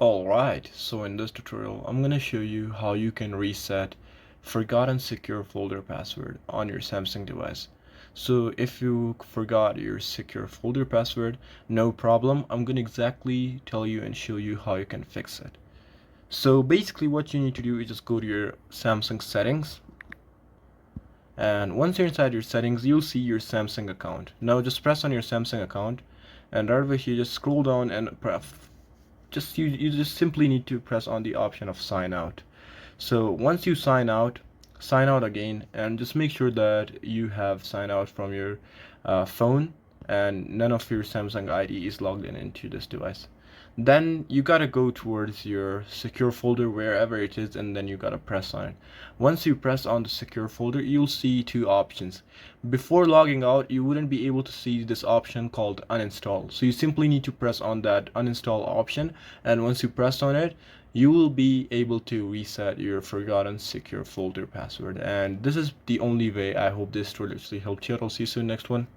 Alright, so in this tutorial, I'm gonna show you how you can reset forgotten secure folder password on your Samsung device. So if you forgot your secure folder password, no problem. I'm gonna exactly tell you and show you how you can fix it. So basically what you need to do is just go to your Samsung settings. And once you're inside your settings, you'll see your Samsung account. Now just press on your Samsung account, and right over here, just scroll down and you just simply need to press on the option of sign out. So once you sign out again, and just make sure that you have signed out from your phone and none of your Samsung ID is logged in into this device. Then you gotta go towards your secure folder wherever it is, and then you gotta press on it. Once you press on the secure folder, you'll see two options. Before logging out, you wouldn't be able to see this option called uninstall. So you simply need to press on that uninstall option, and once you press on it, you will be able to reset your forgotten secure folder password. And this is the only way. I hope this tutorial actually helped you. I'll see you soon next one.